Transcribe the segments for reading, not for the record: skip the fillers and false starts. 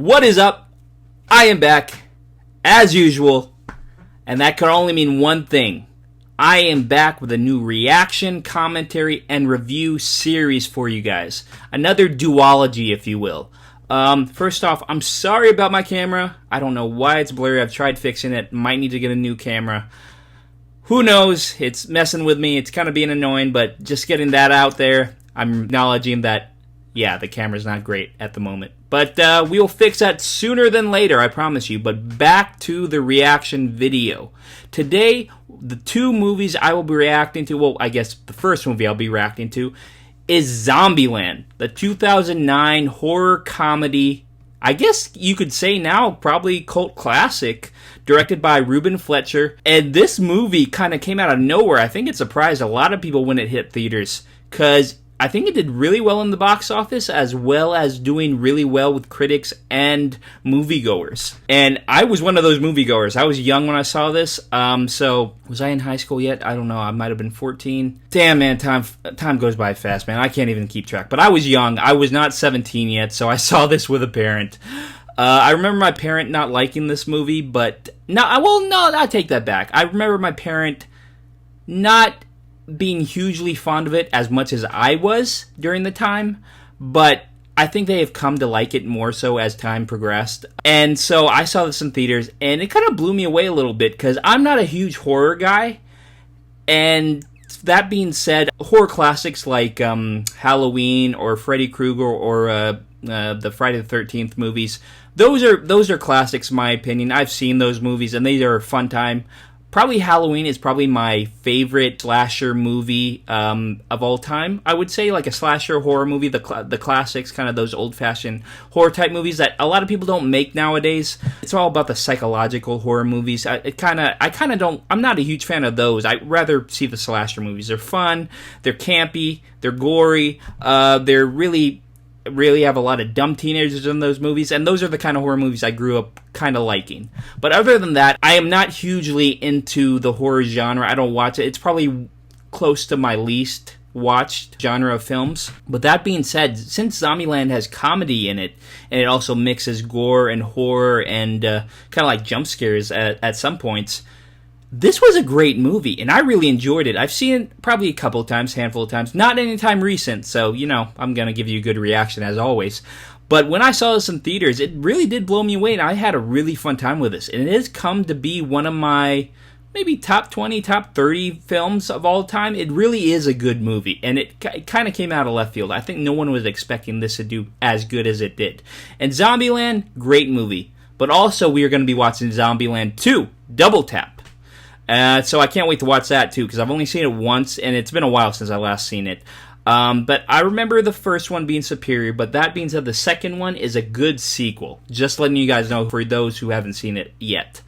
What is up? I am back, as usual, and that can only mean one thing. I am back with a new reaction, commentary, and review series for you guys. Another duology, if you will. First off, I'm sorry about my camera. I don't know why it's blurry. I've tried fixing it. Might need to get a new camera. Who knows? It's messing with me. It's kind of being annoying, but just getting that out there. I'm acknowledging that, yeah, the camera's not great at the moment. But we'll fix that sooner than later, I promise you. But back to the reaction video. Today, the two movies I will be reacting to, well, I guess the first movie I'll be reacting to is Zombieland, the 2009 horror comedy, I guess you could say now probably cult classic, directed by Ruben Fletcher. And this movie kind of came out of nowhere. I think it surprised a lot of people when it hit theaters, because I think it did really well in the box office, as well as doing really well with critics and moviegoers. And I was one of those moviegoers. I was young when I saw this. So was I in high school yet? I don't know. I might have been 14. Damn, man, time goes by fast, man. I can't even keep track. But I was young. I was not 17 yet, so I saw this with a parent. I remember my parent not liking this movie, but no, I take that back. I remember my parent not being hugely fond of it as much as I was during the time, but I think they have come to like it more so as time progressed. And so I saw this in theaters, and it kind of blew me away a little bit, because I'm not a huge horror guy. And that being said, horror classics like Halloween or Freddy Krueger or the Friday the 13th movies, those are classics in my opinion. I've seen those movies, and they are a fun time. Probably Halloween is probably my favorite slasher movie of all time. I would say like a slasher horror movie, the classics, kind of those old-fashioned horror-type movies that a lot of people don't make nowadays. It's all about the psychological horror movies. I'm not a huge fan of those. I'd rather see the slasher movies. They're fun, they're campy, they're gory, they're really have a lot of dumb teenagers in those movies, and those are the kind of horror movies I grew up kind of liking. But other than that, I am not hugely into the horror genre. I don't watch it. It's probably close to my least watched genre of films. But that being said, since Zombieland has comedy in it, and it also mixes gore and horror and kind of like jump scares at some points, this was a great movie, and I really enjoyed it. I've seen it probably a couple of times, handful of times, not anytime recent, so, you know, I'm going to give you a good reaction as always. But when I saw this in theaters, it really did blow me away, and I had a really fun time with this. And it has come to be one of my maybe top 20, top 30 films of all time. It really is a good movie, and it kind of came out of left field. I think no one was expecting this to do as good as it did. And Zombieland, great movie. But also, we are going to be watching Zombieland 2, Double Tap. So I can't wait to watch that too, because I've only seen it once, and it's been a while since I last seen it. But I remember the first one being superior, but that being said, the second one is a good sequel. Just letting you guys know for those who haven't seen it yet.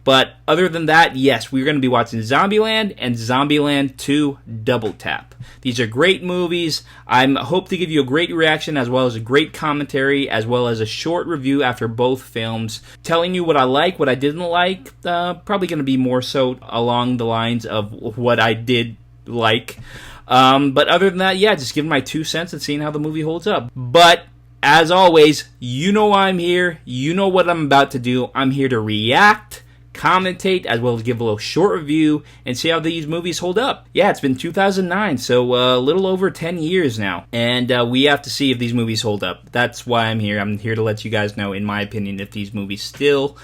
But other than that, yes, we're going to be watching Zombieland and Zombieland 2 Double Tap. These are great movies. I hope to give you a great reaction, as well as a great commentary, as well as a short review after both films, telling you what I like, what I didn't like. Probably going to be more so along the lines of what I did like. But other than that, yeah, just giving my 2 cents and seeing how the movie holds up. But as always, you know why I'm here. You know what I'm about to do. I'm here to react, commentate, as well as give a little short review and see how these movies hold up. Yeah, it's been 2009, so a little over 10 years now, and we have to see if these movies hold up. That's why I'm here. I'm here to let you guys know, in my opinion, if these movies still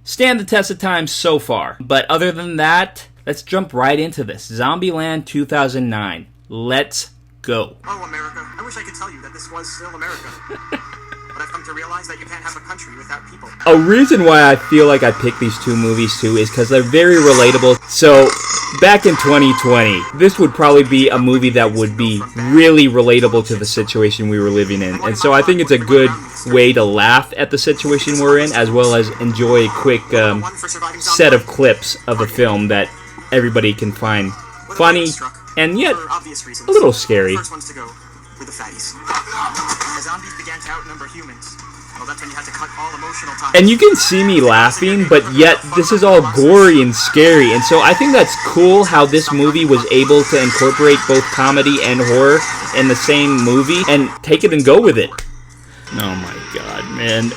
stand the test of time so far. But other than that, let's jump right into this. Zombieland 2009. Let's go. Oh, America. I wish I could tell you that this was still America. But I've come to realize that you can't have a country without people. A reason why I feel like I picked these two movies too is because they're very relatable. So, back in 2020, this would probably be a movie that would be really relatable to the situation we were living in. And so I think it's a good way to laugh at the situation we're in, as well as enjoy a quick set of clips of a film that everybody can find funny and yet a little scary. With the fatties. As zombies began to outnumber humans, well, that's when you had to cut all emotional ties. And you can see me laughing, but yet this is all gory and scary. And so I think that's cool how this movie was able to incorporate both comedy and horror in the same movie and take it and go with it. Oh my god, man.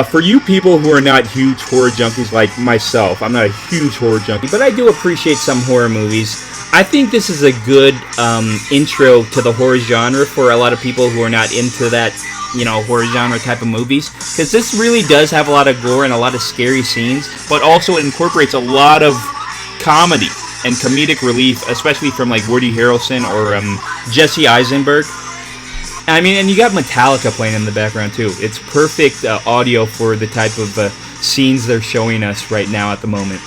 For you people who are not huge horror junkies like myself, I'm not a huge horror junkie, but I do appreciate some horror movies. I think this is a good intro to the horror genre for a lot of people who are not into that, you know, horror genre type of movies. Because this really does have a lot of gore and a lot of scary scenes, but also it incorporates a lot of comedy and comedic relief, especially from like Woody Harrelson or Jesse Eisenberg. I mean, and you got Metallica playing in the background too. It's perfect audio for the type of scenes they're showing us right now at the moment.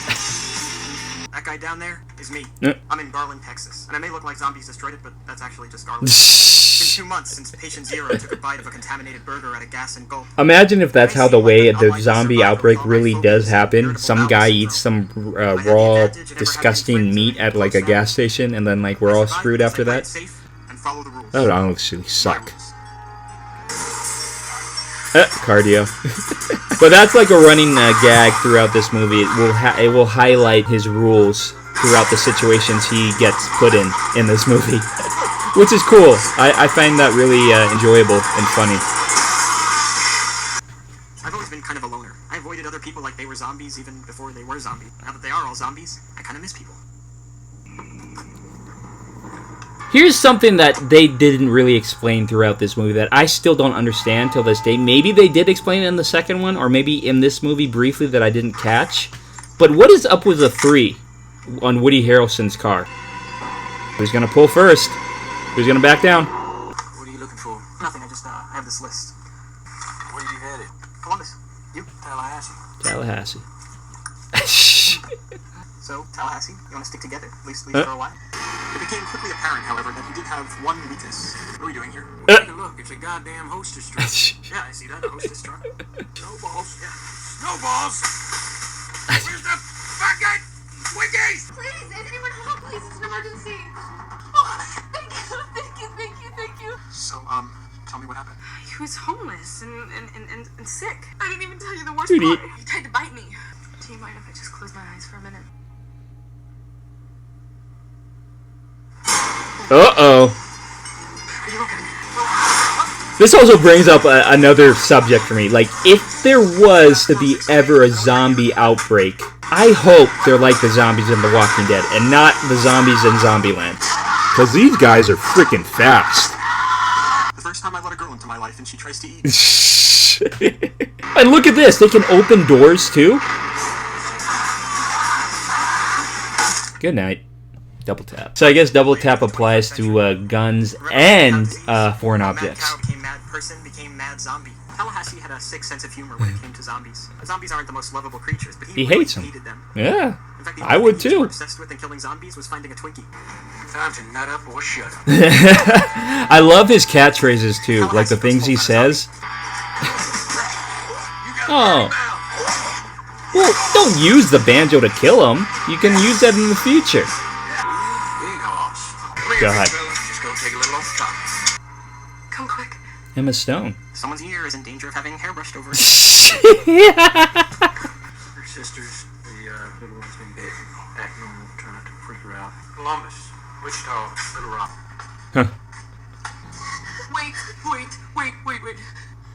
That guy down there is me. I'm in Garland, Texas, and I may look like zombies destroyed it, but that's actually just Garland. It's been 2 months since patient Zero took a bite of a contaminated burger at a gas and gulp. Imagine if that's how the way the zombie outbreak really does happen. Some guy eats some raw, disgusting meat at like a gas station, and then like we're all screwed after that. That would honestly suck. Cardio. But that's like a running gag throughout this movie. It will highlight his rules throughout the situations he gets put in this movie. Which is cool. I find that really enjoyable and funny. I've always been kind of a loner. I avoided other people like they were zombies even before they were zombies. Now that they are all zombies, I kind of miss people. Here's something that they didn't really explain throughout this movie that I still don't understand till this day. Maybe they did explain it in the second one, or maybe in this movie briefly that I didn't catch. But what is up with the 3 on Woody Harrelson's car? Who's gonna pull first? Who's gonna back down? What are you looking for? Nothing, I just have this list. Where are you headed? Columbus. You? Tallahassee. So, Tallahassee, you want to stick together? At least for a while? It became quickly apparent, however, that he did have one weakness. What are you doing here? Take a look, it's a goddamn hostess truck. Yeah, I see that, a hostess truck. Snowballs. Yeah. Snowballs! Where's the fucking Wiggies? Please, anyone help, please, it's an emergency. Oh, thank you. So, tell me what happened. He was homeless and sick. I didn't even tell you the worst part. He tried to bite me. Do you mind if I just close my eyes for a minute? Uh-oh. This also brings up another subject for me. Like, if there was to be ever a zombie outbreak, I hope they're like the zombies in The Walking Dead and not the zombies in Zombieland. Because these guys are freaking fast. The first time I let a girl into my life and she tries to eat. And look at this. They can open doors, too. Good night. Double tap. So I guess double tap applies to guns and foreign objects. Mad cow became mad person, became mad zombie. Tallahassee had a sick sense of humor when it came to zombies. Zombies aren't the most lovable creatures, but he hates them. Hated them. Yeah, in fact, I would too. Obsessed with and killing zombies was finding a Twinkie. Time to nut up or shut up. I love his catchphrases too, like the things he says. Oh. Well, don't use the banjo to kill him. You can use that in the future. God. Just go take a little off the top. Come quick. Emma Stone. Someone's ear is in danger of having hair brushed over it. Her sisters, the little one's been bit. Act normal, try not to freak her out. Columbus, Wichita, Little Rock. Huh. Wait.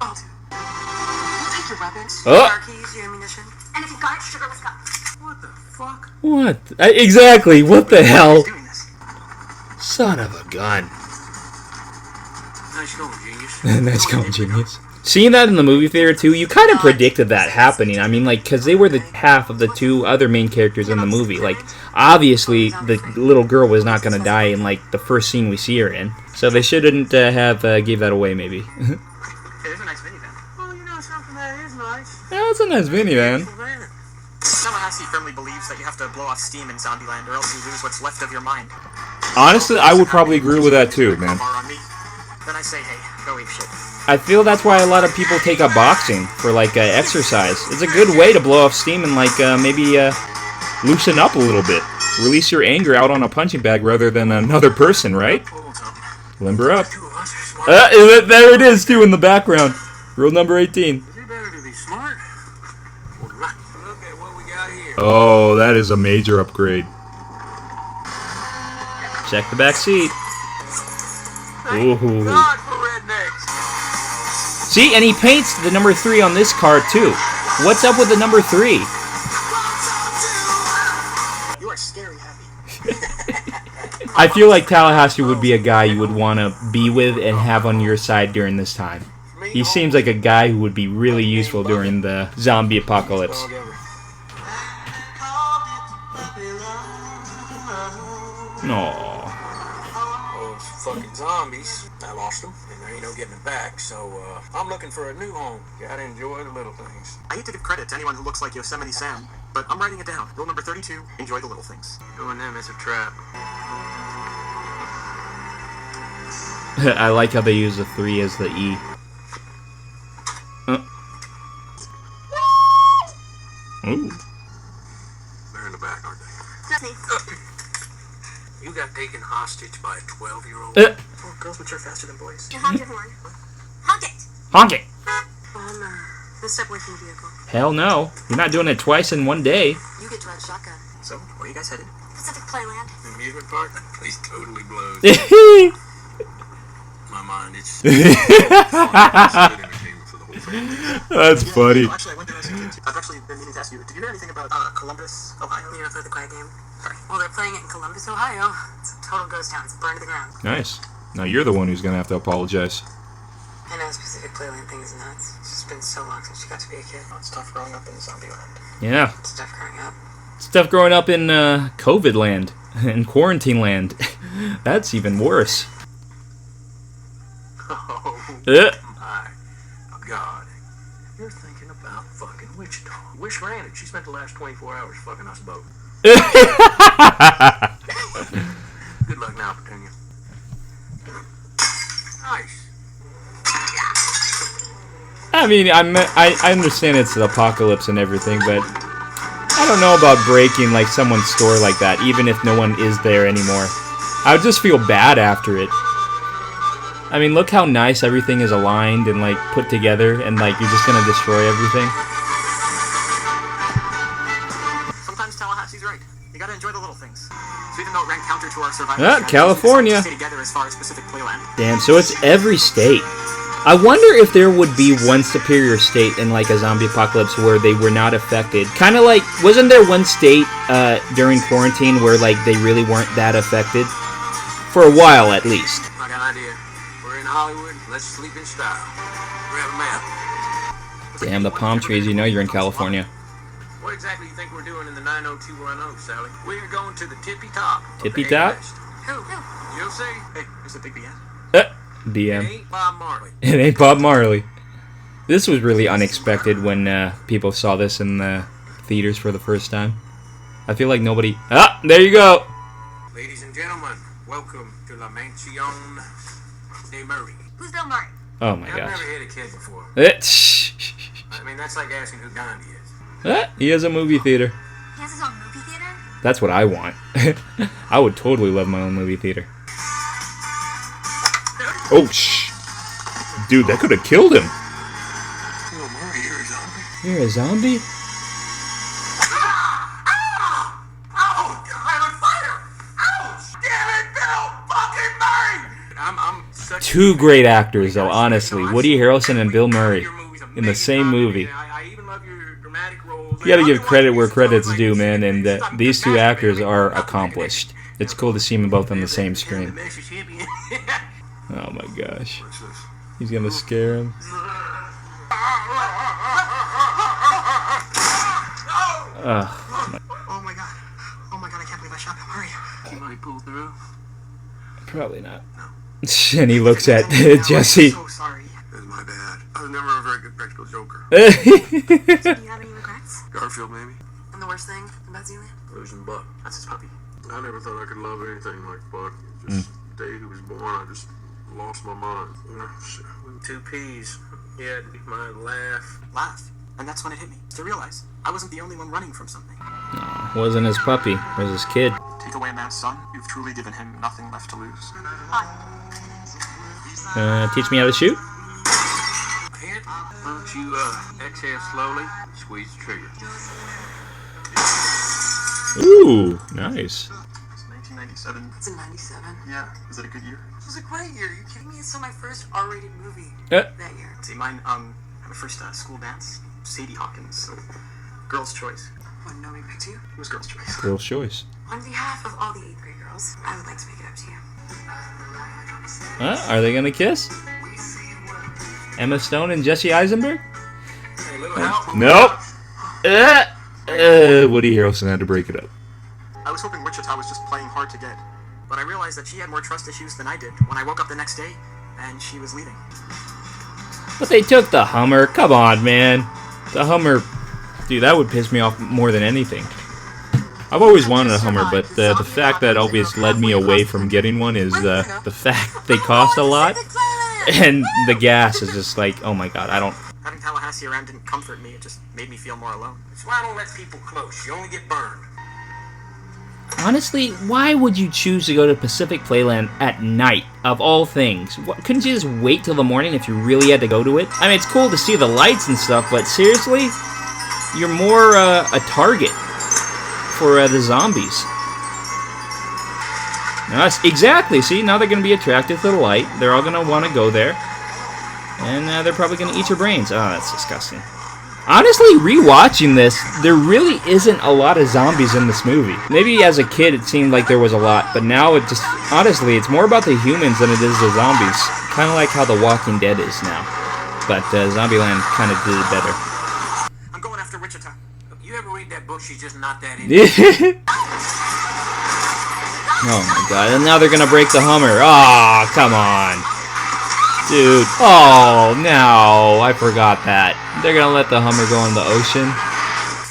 I'll do. We'll take your weapons, Oh. your keys, your ammunition, and if you got sugar, let's go. What the fuck? What? Exactly. What the hell? Doing this. Son of a gun. Nice going, genius. Nice going, genius. Seeing that in the movie theater too, you kind of predicted that happening. I mean, like, because they were the half of the 2 other main characters in the movie. Like, obviously, the little girl was not going to die in, like, the first scene we see her in. So they shouldn't have gave that away, maybe. Hey, there's a nice minivan. Well, you know something that is nice. Yeah, it's a nice minivan. Tallahassee firmly believes that you have to blow off steam in Zombieland or else you lose what's left of your mind. Honestly, I would probably agree with that too, man. Then I say, hey, go eat shit. I feel that's why a lot of people take up boxing for, like, exercise. It's a good way to blow off steam and, like, maybe loosen up a little bit. Release your anger out on a punching bag rather than another person, right? Limber up. There it is, too, in the background. Rule number 18. Is it better to be smart? Look at what we got here. Oh, that is a major upgrade. Check the back seat. Thank Ooh. God for rednecks. See, and he paints the number 3 on this card too. What's up with the number 3? You are scary happy. I feel like Tallahassee would be a guy you would want to be with and have on your side during this time. He seems like a guy who would be really useful during the zombie apocalypse. Aww. Those fucking zombies. I lost them, and there ain't no getting them back, so I'm looking for a new home. Gotta enjoy the little things. I hate to give credit to anyone who looks like Yosemite Sam, but I'm writing it down. Rule number 32, enjoy the little things. Doing them is a trap. I like how they use the 3 as the E. Ooh. They're in the back, aren't they? You got taken hostage by a 12-year-old. Oh, girls mature faster than boys. Honk your horn. Honk it! Honk it! Bummer. Let's step away from the vehicle. Hell no. You're not doing it twice in one day. You get to ride shotgun. So, where are you guys headed? Pacific Playland. The amusement park? That place totally blows. My mind, it's... That's funny. Actually, I went there as a kid, too. I've actually been meaning to ask you, did you hear anything about Columbus, Ohio? You know, play the quiet game. Sorry. Well, they're playing it in Columbus, Ohio. It's a total ghost town. It's burned to the ground. Nice. Now you're the one who's going to have to apologize. I know, this Pacific Playland thing is nuts. It's just been so long since you got to be a kid. It's tough growing up in Zombieland. Yeah. It's tough growing up. Stuff growing up in COVID land. In quarantine land. That's even worse. Oh, Uh. my God. You're thinking about fucking Wichita. Wish ran it. She spent the last 24 hours fucking us both. Good luck now, Petunia. Nice. I mean, I understand it's the apocalypse and everything, but I don't know about breaking like someone's store like that, even if no one is there anymore. I would just feel bad after it. I mean, look how nice everything is aligned and like put together, and like you're just gonna destroy everything. Sometimes Tallahassee's right. You gotta enjoy the little things. So even though it ran counter to our survival, California. Stay together as far as Pacific Playland. Damn, so it's every state. I wonder if there would be one superior state in like a zombie apocalypse where they were not affected. Kind of like, wasn't there one state during quarantine where like they really weren't that affected? For a while, at least. I got an idea. We're in Hollywood. Let's sleep in style. Grab a map. Damn, the palm trees. You know you're in California. What exactly do you think we're doing in the 90210, Sally? We're going to the tippy top. Tippy top? Who? You'll see. Hey, there's a big BS. BM. It ain't Bob Marley. It ain't Bob Marley. This was really unexpected when people saw this in the theaters for the first time. I feel like nobody... Ah, there you go. Ladies and gentlemen, welcome to La Mansion de Murray. Who's Bill Murray? Oh my I've gosh. never hit a kid before. Eh, I mean, that's like asking who Gandhi is. he has a movie theater. He has his own movie theater? That's what I want. I would totally love my own movie theater. Oh, shh. Dude, that could have killed him. Bill Murray, you're a zombie. You're a zombie? Oh, I'm on fire! Ouch! Damn it, Bill fucking Murray! I'm such Two great actors, though, honestly. Woody Harrelson and Bill Murray in the same movie. I even love your dramatic roles. You gotta give credit where credit's due, man, and these two actors are accomplished. It's cool to see them both on the same screen. Oh my gosh. What's this? He's gonna scare him. Oh my god. Oh my god, I can't believe I shot Bill Murray. Somebody pulled through? Probably not. And he looks at Jesse. I'm so sorry. It was my bad. I was never a very good practical joker. Do you have any regrets? Garfield, maybe? And the worst thing about Zealand? Losing Buck. That's his puppy. I never thought I could love anything like Buck. Just the day he was born, I just lost my mind. Two P's. He had my laugh. Laugh? And that's when it hit me. To realize I wasn't the only one running from something. Wasn't his puppy. It was his kid. Take away a man's son, you've truly given him nothing left to lose. Teach me how to shoot? Hit. Why don't you exhale slowly, squeeze the trigger. Ooh, nice. It's 1999. 97. It's a 97. Yeah. Was it a good year? It was a great year. Are you kidding me? It's still my first R-rated movie Uh. that year. See, mine, my first school dance, Sadie Hawkins, so Girls' Choice. What, nobody picked you? It was Girls' Choice. Girl's choice. On behalf of all the 8th grade girls, I would like to make it up to you. Are they gonna kiss? Emma Stone and Jesse Eisenberg? Hey, little help. Nope. Woody Harrelson had to break it up. I was hoping Wichita was just playing hard to get, but I realized that she had more trust issues than I did when I woke up the next day and she was leaving. But they took the Hummer. Come on, man. The Hummer. Dude, that would piss me off more than anything. I've always wanted a Hummer, but the fact that always led me away from getting one is the fact they cost a lot. And the gas is just like, oh my god, I don't... Having Tallahassee around didn't comfort me, it just made me feel more alone. That's why I don't let people close. You only get burned. Honestly, why would you choose to go to Pacific Playland at night, of all things? Couldn't you just wait till the morning if you really had to go to it? I mean, it's cool to see the lights and stuff, but seriously? You're more a target for the zombies. Exactly, see? Now they're going to be attracted to the light. They're all going to want to go there. And they're probably going to eat your brains. Oh, that's disgusting. Honestly, rewatching this, there really isn't a lot of zombies in this movie. Maybe as a kid it seemed like there was a lot, but now it just... Honestly, it's more about the humans than it is the zombies. Kind of like how The Walking Dead is now. But Zombieland kind of did it better. I'm going after Wichita. You ever read that book? She's just not that into. Oh my god, and now they're gonna break the Hummer. Oh, come on. Dude. Oh, no. I forgot that. They're gonna let the Hummer go in the ocean.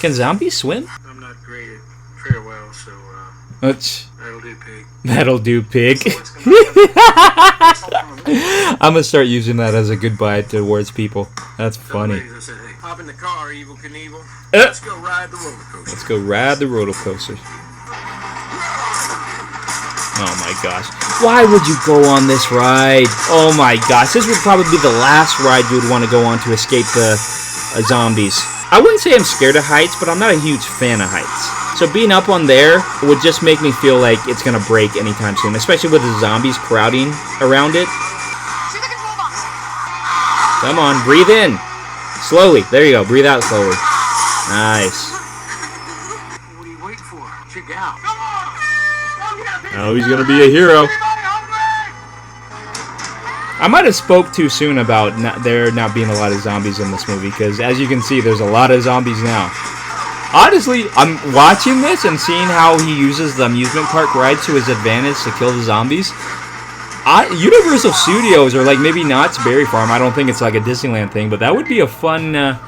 Can zombies swim? I'm not great at farewell, so, that'll do, pig. That'll do, pig. I'm gonna start using that as a goodbye towards people. That's funny. I said, hey, hop in the car, Evil Knievel. Let's go ride the roller coaster. Let's go ride the roller coaster. Oh my gosh. Why would you go on this ride? Oh my gosh. This would probably be the last ride you would want to go on to escape the zombies. I wouldn't say I'm scared of heights, but I'm not a huge fan of heights. So being up on there would just make me feel like it's going to break anytime soon, especially with the zombies crowding around it. Come on, breathe in. Slowly. There you go. Breathe out slowly. Nice. What are you waiting for? Check out. Oh, he's gonna be a hero. I might have spoke too soon about there not being a lot of zombies in this movie, because as you can see, there's a lot of zombies now. Honestly, I'm watching this and seeing how he uses the amusement park rides to his advantage to kill the zombies. Universal Studios, or like maybe Knott's Berry Farm, I don't think it's like a Disneyland thing, but that would be a fun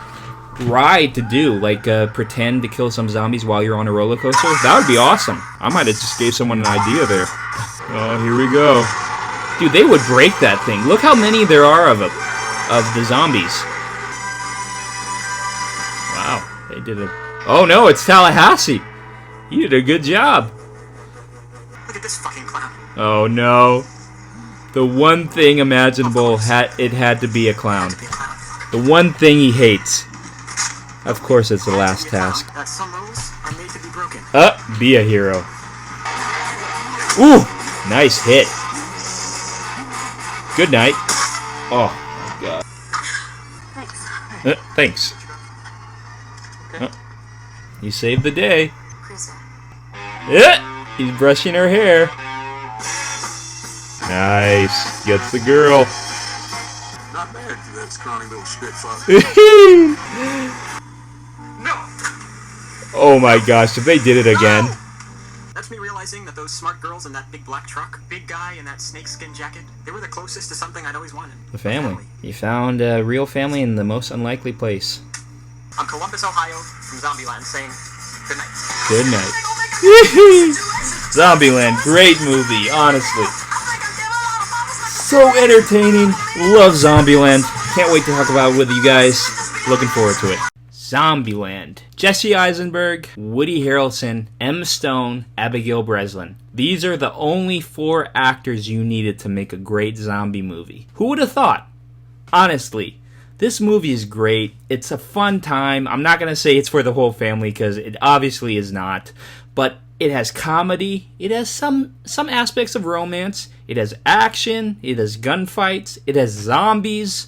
ride to do, like pretend to kill some zombies while you're on a roller coaster. That would be awesome. I might have just gave someone an idea there. Oh, here we go. Dude, they would break that thing. Look how many there are of the zombies. Wow, they did it. Oh no, it's Tallahassee. He did a good job. Look at this fucking clown. Oh no. The one thing imaginable had to be a clown. The one thing he hates. Of course, it's the last task. That some rules are made to be broken. Be a hero. Ooh, nice hit. Good night. Oh my god. Thanks. You saved the day. He's brushing her hair. Nice. Gets the girl. Not bad for that scrawny little spitfire. Oh my gosh, if they did it again. That's me realizing that those smart girls in that big black truck, big guy in that snakeskin jacket, they were the closest to something I'd always wanted. The family. You found a real family in the most unlikely place. I'm Columbus, Ohio, from Zombieland, saying good night. Good night. Zombieland, great movie, honestly. So entertaining. Love Zombieland. Can't wait to talk about it with you guys. Looking forward to it. Zombieland. Jesse Eisenberg, Woody Harrelson, Emma Stone, Abigail Breslin. These are the only 4 actors you needed to make a great zombie movie. Who would have thought? Honestly, this movie is great. It's a fun time. I'm not going to say it's for the whole family, because it obviously is not. But It has comedy. It has some aspects of romance. It has action. It has gunfights. It has zombies.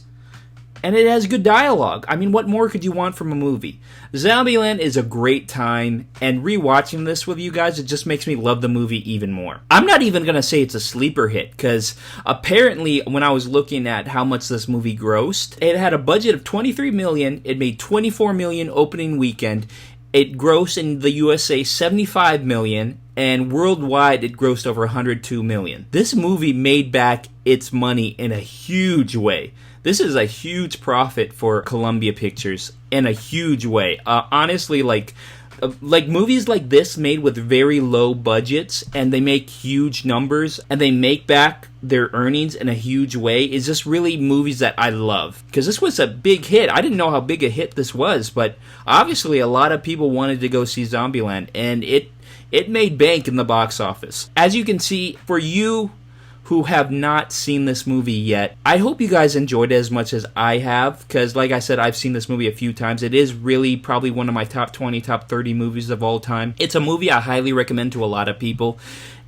And it has good dialogue. I mean, what more could you want from a movie? Zombieland is a great time, and rewatching this with you guys, it just makes me love the movie even more. I'm not even going to say it's a sleeper hit, because apparently when I was looking at how much this movie grossed, it had a budget of $23 million. It made $24 million opening weekend. It grossed in the USA $75 million, and worldwide it grossed over $102 million. This movie made back its money in a huge way. This is a huge profit for Columbia Pictures in a huge way. Honestly, like movies like this made with very low budgets and they make huge numbers and they make back their earnings in a huge way is just really movies that I love. Because this was a big hit. I didn't know how big a hit this was, but obviously a lot of people wanted to go see Zombieland, and it made bank in the box office. As you can see, for you who have not seen this movie yet, I hope you guys enjoyed it as much as I have, because like I said, I've seen this movie a few times. It is really probably one of my top 20, top 30 movies of all time. It's a movie I highly recommend to a lot of people,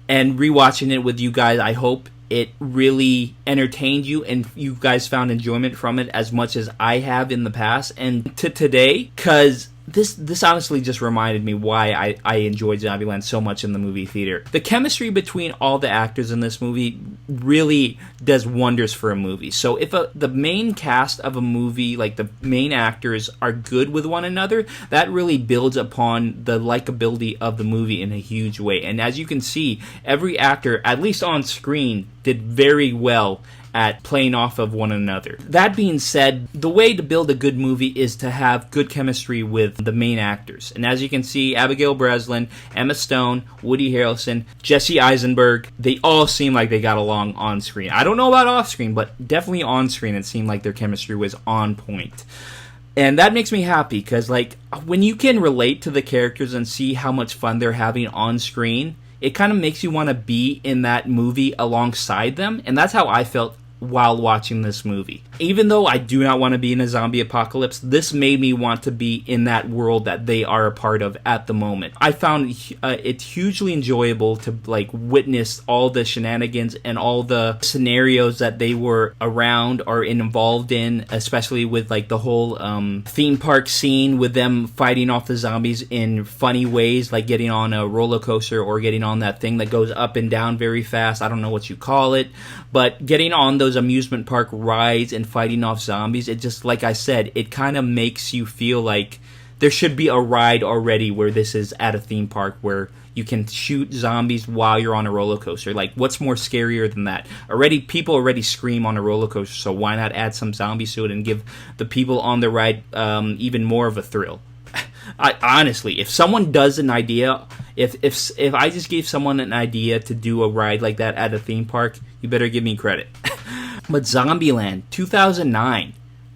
and rewatching it with you guys, I hope it really entertained you and you guys found enjoyment from it as much as I have in the past and to today, because this honestly just reminded me why I enjoyed Zombieland so much in the movie theater. The chemistry between all the actors in this movie really does wonders for a movie. So if the main cast of a movie, like the main actors, are good with one another, that really builds upon the likability of the movie in a huge way. And as you can see, every actor, at least on screen, did very well at playing off of one another. That being said, the way to build a good movie is to have good chemistry with the main actors. And as you can see, Abigail Breslin, Emma Stone, Woody Harrelson, Jesse Eisenberg, they all seem like they got along on screen. I don't know about off screen, but definitely on screen it seemed like their chemistry was on point. And that makes me happy, because like when you can relate to the characters and see how much fun they're having on screen, it kind of makes you want to be in that movie alongside them. And that's how I felt while watching this movie. Even though I do not want to be in a zombie apocalypse, this made me want to be in that world that they are a part of at the moment. I found it hugely enjoyable to like witness all the shenanigans and all the scenarios that they were around or involved in, especially with like the whole theme park scene with them fighting off the zombies in funny ways, like getting on a roller coaster or getting on that thing that goes up and down very fast. I don't know what you call it, but getting on those amusement park rides and fighting off zombies, it just, like I said, it kind of makes you feel like there should be a ride already where this is at a theme park where you can shoot zombies while you're on a roller coaster. Like, what's more scarier than that? People already scream on a roller coaster, so why not add some zombies to it and give the people on the ride even more of a thrill? Honestly, if someone does an idea, if I just gave someone an idea to do a ride like that at a theme park, you better give me credit. But Zombieland, 2009,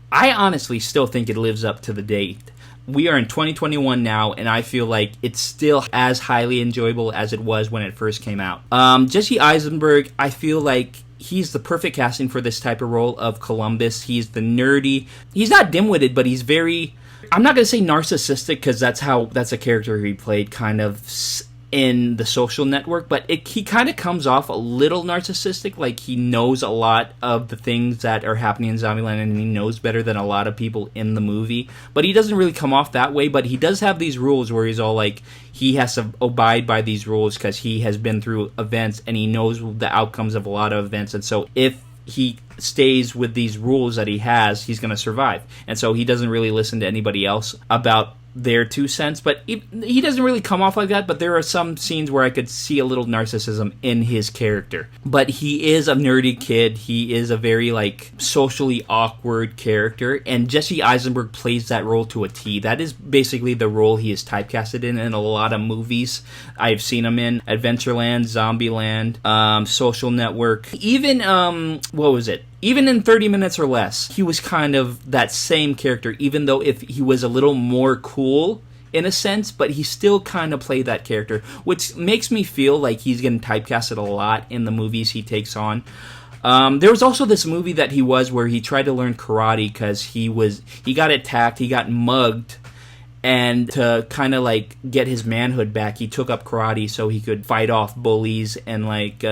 I honestly still think it lives up to the date. We are in 2021 now, and I feel like it's still as highly enjoyable as it was when it first came out. Jesse Eisenberg, I feel like he's the perfect casting for this type of role of Columbus. He's the nerdy. He's not dim-witted, but he's very, I'm not going to say narcissistic, because that's a character he played kind of in The Social Network, but he kind of comes off a little narcissistic, like he knows a lot of the things that are happening in Zombieland and he knows better than a lot of people in the movie, but he doesn't really come off that way. But he does have these rules where he's all like, he has to abide by these rules because he has been through events and he knows the outcomes of a lot of events, and so if he stays with these rules that he has, he's going to survive. And so he doesn't really listen to anybody else about their 2 cents, but he doesn't really come off like that. But there are some scenes where I could see a little narcissism in his character. But he is a nerdy kid. He is a very like socially awkward character, and Jesse Eisenberg plays that role to a T. That is basically the role he is typecasted in a lot of movies I've seen him in. Adventureland, Zombieland, Social Network, even what was it? Even in 30 Minutes or Less, he was kind of that same character, even though if he was a little more cool in a sense, but he still kind of played that character, which makes me feel like he's getting typecasted a lot in the movies he takes on. There was also this movie that he was where he tried to learn karate because he got attacked, he got mugged, And to kind of like get his manhood back, he took up karate so he could fight off bullies and like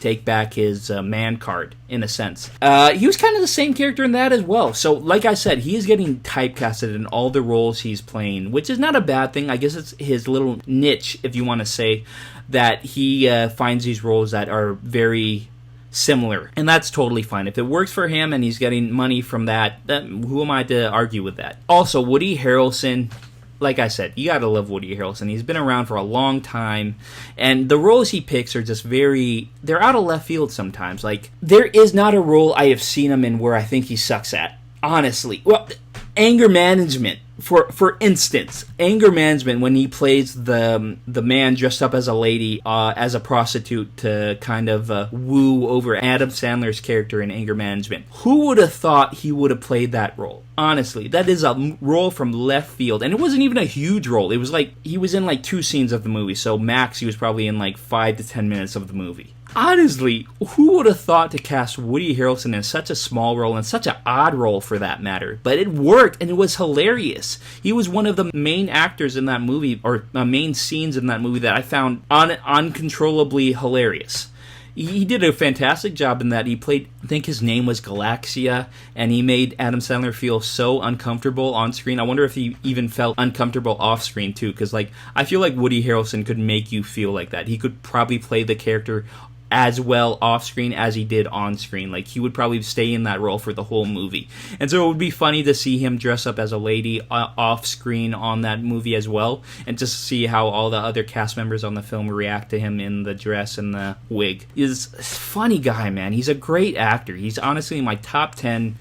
take back his man card, in a sense. He was kind of the same character in that as well. So like I said, he is getting typecasted in all the roles he's playing, which is not a bad thing. I guess it's his little niche, if you want to say, that he finds these roles that are very similar, and that's totally fine. If it works for him and he's getting money from that, who am I to argue with that? Also, Woody Harrelson, like I said, you gotta love Woody Harrelson. He's been around for a long time, and the roles he picks are just they're out of left field sometimes. Like, there is not a role I have seen him in where I think he sucks at, honestly. Well, anger management, for instance, anger management, when he plays the man dressed up as a lady, as a prostitute to kind of woo over Adam Sandler's character in anger management. Who would have thought he would have played that role? Honestly, that is a role from left field, and it wasn't even a huge role. It was like, he was in like 2 scenes of the movie, so max he was probably in like 5 to 10 minutes of the movie. Honestly, who would have thought to cast Woody Harrelson in such a small role, and such an odd role for that matter? But it worked, and it was hilarious. He was one of the main actors in that movie, or main scenes in that movie, that I found uncontrollably hilarious. He did a fantastic job in that. He played, I think his name was Galaxia, and he made Adam Sandler feel so uncomfortable on screen. I wonder if he even felt uncomfortable off screen too, because like, I feel like Woody Harrelson could make you feel like that. He could probably play the character as well off screen as he did on screen. Like, he would probably stay in that role for the whole movie. And so it would be funny to see him dress up as a lady off screen on that movie as well, and just see how all the other cast members on the film react to him in the dress and the wig. He's a funny guy, man. He's a great actor. He's honestly in my top 10,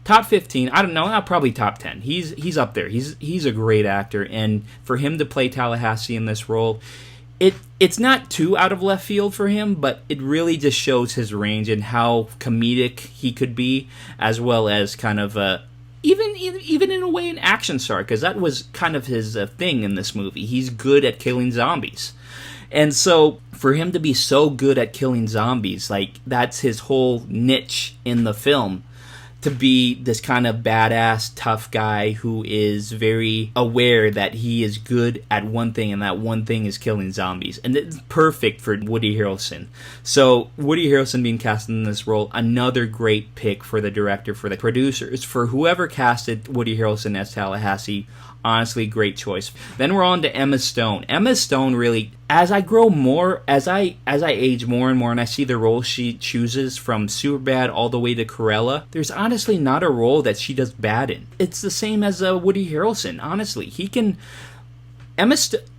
top 15, I don't know, not probably top 10. He's up there. He's a great actor, and for him to play Tallahassee in this role, it's not too out of left field for him, but it really just shows his range and how comedic he could be, as well as kind of even in a way an action star, because that was kind of his thing in this movie. He's good at killing zombies. And so for him to be so good at killing zombies, like, that's his whole niche in the film. To be this kind of badass, tough guy who is very aware that he is good at one thing, and that one thing is killing zombies. And it's perfect for Woody Harrelson. So, Woody Harrelson being cast in this role, another great pick for the director, for the producers, for whoever casted Woody Harrelson as Tallahassee. Honestly, great choice. Then we're on to Emma Stone. Emma Stone really, as I age more and more, and I see the roles she chooses from Superbad all the way to Cruella, there's honestly not a role that she does bad in. It's the same as Woody Harrelson. Honestly,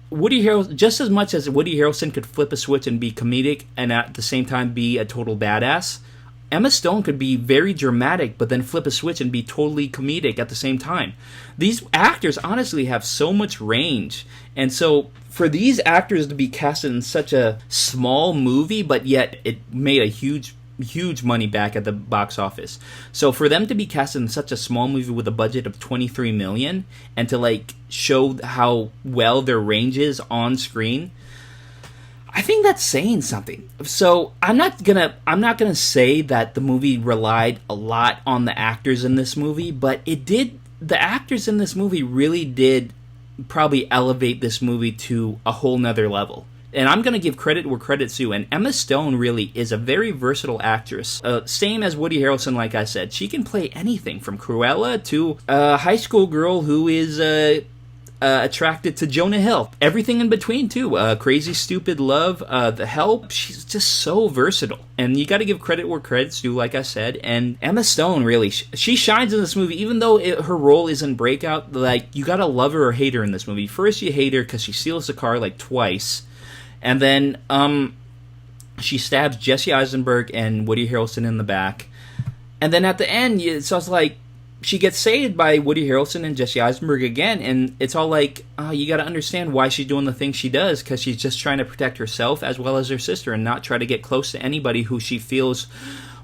Woody Harrelson, just as much as Woody Harrelson could flip a switch and be comedic and at the same time be a total badass, Emma Stone could be very dramatic, but then flip a switch and be totally comedic at the same time. These actors honestly have so much range. And so for these actors to be casted in such a small movie, but yet it made a huge money back at the box office. So for them to be casted in such a small movie with a budget of $23 million, and to like show how well their range is on screen, I think that's saying something. So I'm not gonna say that the movie relied a lot on the actors in this movie, but it did. The actors in this movie really did probably elevate this movie to a whole nother level. And I'm gonna give credit where credit's due. And Emma Stone really is a very versatile actress. Same as Woody Harrelson, like I said. She can play anything from Cruella to a high school girl who is attracted to Jonah Hill. Everything in between, too. Crazy Stupid Love, The Help. She's just so versatile. And you gotta give credit where credit's due, like I said. And Emma Stone, really, she shines in this movie, even though her role isn't breakout. Like, you gotta love her or hate her in this movie. First, you hate her because she steals the car, like, twice. And then, she stabs Jesse Eisenberg and Woody Harrelson in the back. And then at the end, it's also like, she gets saved by Woody Harrelson and Jesse Eisenberg again, and it's all like, you gotta understand why she's doing the things she does, because she's just trying to protect herself as well as her sister, and not try to get close to anybody who she feels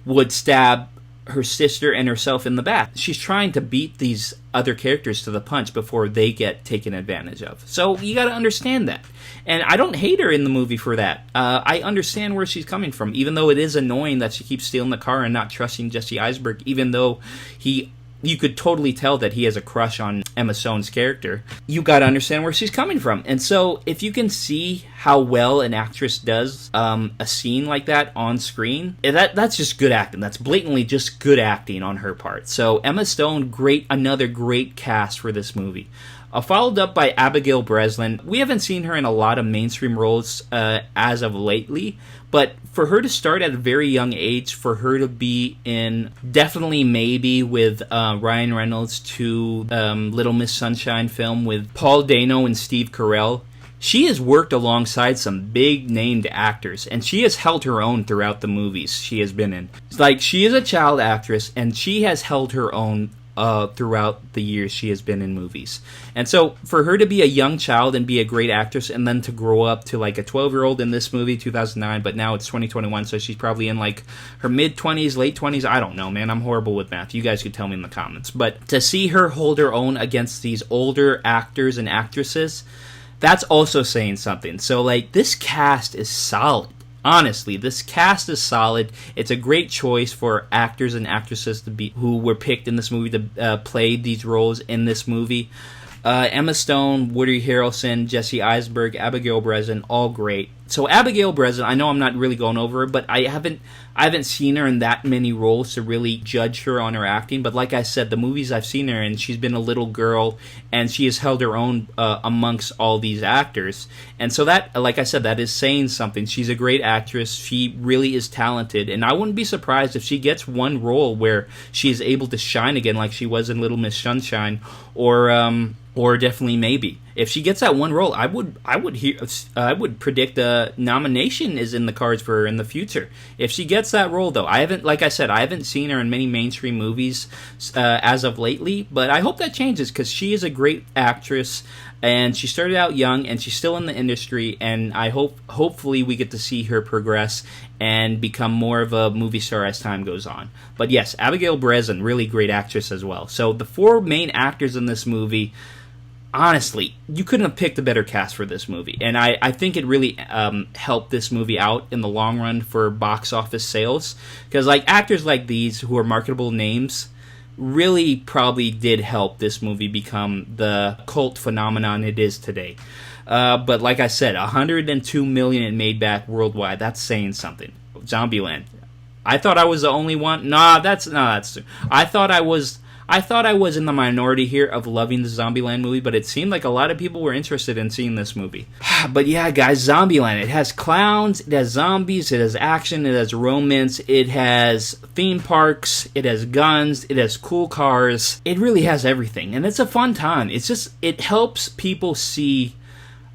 would stab her sister and herself in the back. She's trying to beat these other characters to the punch before they get taken advantage of. So you gotta understand that. And I don't hate her in the movie for that. I understand where she's coming from, even though it is annoying that she keeps stealing the car and not trusting Jesse Eisenberg, even though he you could totally tell that he has a crush on Emma Stone's character. You got to understand where she's coming from. And so if you can see how well an actress does a scene like that on screen, that's just good acting. That's blatantly just good acting on her part. So Emma Stone, another great cast for this movie. Followed up by Abigail Breslin. We haven't seen her in a lot of mainstream roles as of lately, but for her to start at a very young age, for her to be in Definitely Maybe with Ryan Reynolds, to Little Miss Sunshine film with Paul Dano and Steve Carell, she has worked alongside some big named actors, and she has held her own throughout the movies she has been in. Like, she is a child actress, and she has held her own throughout the years she has been in movies. And so for her to be a young child and be a great actress, and then to grow up to like a 12-year-old in this movie, 2009, but now it's 2021, so she's probably in like her mid-20s, late 20s, I don't know, man, I'm horrible with math, you guys could tell me in the comments. But to see her hold her own against these older actors and actresses, that's also saying something. So like, this cast is solid. Honestly, this cast is solid. It's a great choice for actors and actresses who were picked in this movie to play these roles in this movie. Emma Stone, Woody Harrelson, Jesse Eisenberg, Abigail Breslin, all great. So Abigail Breslin, I know I'm not really going over her, but I haven't seen her in that many roles to really judge her on her acting. But like I said, the movies I've seen her in, she's been a little girl, and she has held her own amongst all these actors. And so that, like I said, that is saying something. She's a great actress. She really is talented, and I wouldn't be surprised if she gets one role where she is able to shine again, like she was in Little Miss Sunshine, or Definitely Maybe. If she gets that one role, I would predict a nomination is in the cards for her in the future. If she gets that role, though, I haven't seen her in many mainstream movies as of lately, but I hope that changes, because she is a great actress, and she started out young, and she's still in the industry, and I hopefully we get to see her progress and become more of a movie star as time goes on. But yes, Abigail Breslin, really great actress as well. So the four main actors in this movie, honestly, you couldn't have picked a better cast for this movie. And I think it really helped this movie out in the long run for box office sales. Because like actors like these who are marketable names really probably did help this movie become the cult phenomenon it is today. But like I said, $102 million it made back worldwide. That's saying something. Zombieland. I thought I was the only one. That's I thought I was in the minority here of loving the Zombieland movie, but it seemed like a lot of people were interested in seeing this movie. But yeah, guys, Zombieland. It has clowns, it has zombies, it has action, it has romance, it has theme parks, it has guns, it has cool cars. It really has everything, and it's a fun time. It helps people see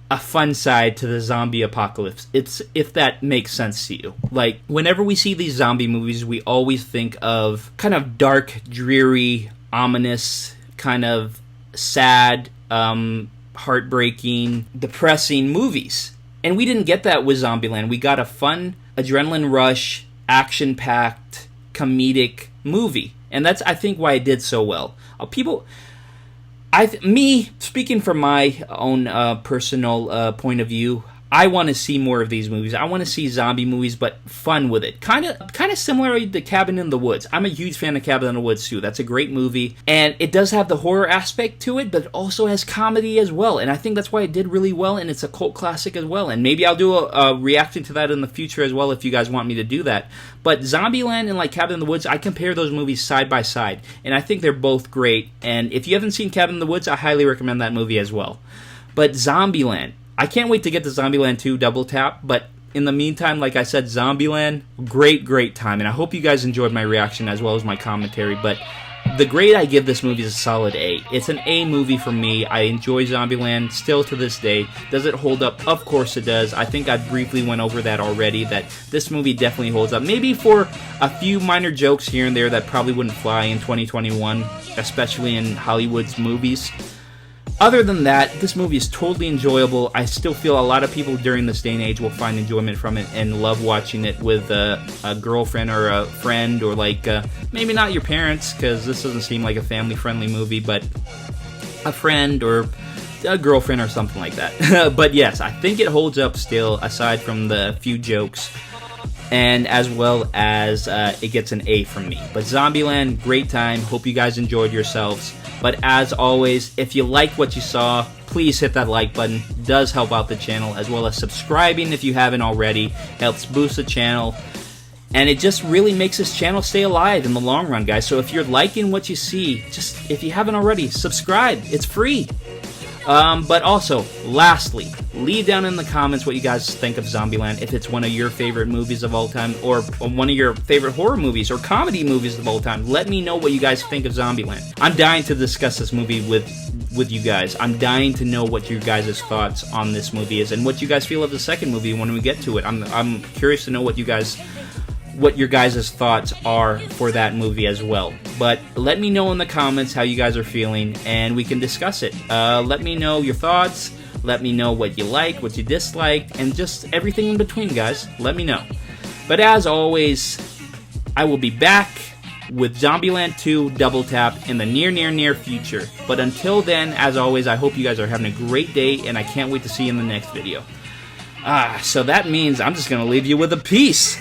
a fun side to the zombie apocalypse. It's, if that makes sense to you. Like, whenever we see these zombie movies, we always think of kind of dark, dreary, ominous, kind of sad, heartbreaking, depressing movies. And we didn't get that with Zombieland. We got a fun, adrenaline rush, action-packed, comedic movie. And that's, I think, why it did so well. Me, speaking from my own personal point of view, I want to see more of these movies. I want to see zombie movies, but fun with it. Kind of similar to Cabin in the Woods. I'm a huge fan of Cabin in the Woods, too. That's a great movie. And it does have the horror aspect to it, but it also has comedy as well. And I think that's why it did really well, and it's a cult classic as well. And maybe I'll do a reaction to that in the future as well if you guys want me to do that. But Zombieland and like Cabin in the Woods, I compare those movies side by side. And I think they're both great. And if you haven't seen Cabin in the Woods, I highly recommend that movie as well. But Zombieland, I can't wait to get to Zombieland 2 Double Tap, but in the meantime, like I said, Zombieland, great time, and I hope you guys enjoyed my reaction as well as my commentary, but the grade I give this movie is a solid A. It's an A movie for me. I enjoy Zombieland still to this day. Does it hold up? Of course it does. I think I briefly went over that already, that this movie definitely holds up. Maybe for a few minor jokes here and there that probably wouldn't fly in 2021, especially in Hollywood's movies. Other than that, this movie is totally enjoyable. I still feel a lot of people during this day and age will find enjoyment from it and love watching it with a girlfriend or a friend, or like maybe not your parents, because this doesn't seem like a family-friendly movie, but a friend or a girlfriend or something like that. But yes, I think it holds up still, aside from the few jokes. and as well as it gets an A from me. But Zombieland, great time. Hope you guys enjoyed yourselves. But as always, if you liked what you saw, please hit that like button. It does help out the channel, as well as subscribing if you haven't already. Helps boost the channel. And it just really makes this channel stay alive in the long run, guys. So if you're liking what you see, just, if you haven't already, subscribe. It's free. But also, lastly, leave down in the comments what you guys think of Zombieland, if it's one of your favorite movies of all time, or one of your favorite horror movies or comedy movies of all time. Let me know what you guys think of Zombieland. I'm dying to discuss this movie with you guys. I'm dying to know what your guys' thoughts on this movie is, and what you guys feel of the second movie when we get to it. I'm curious to know what your guys' thoughts are for that movie as well. But let me know in the comments how you guys are feeling, and we can discuss it. Let me know your thoughts. Let me know what you like, what you dislike, and just everything in between, guys. Let me know. But as always, I will be back with Zombieland 2 Double Tap in the near future. But until then, as always, I hope you guys are having a great day, and I can't wait to see you in the next video. So that means I'm just going to leave you with a peace.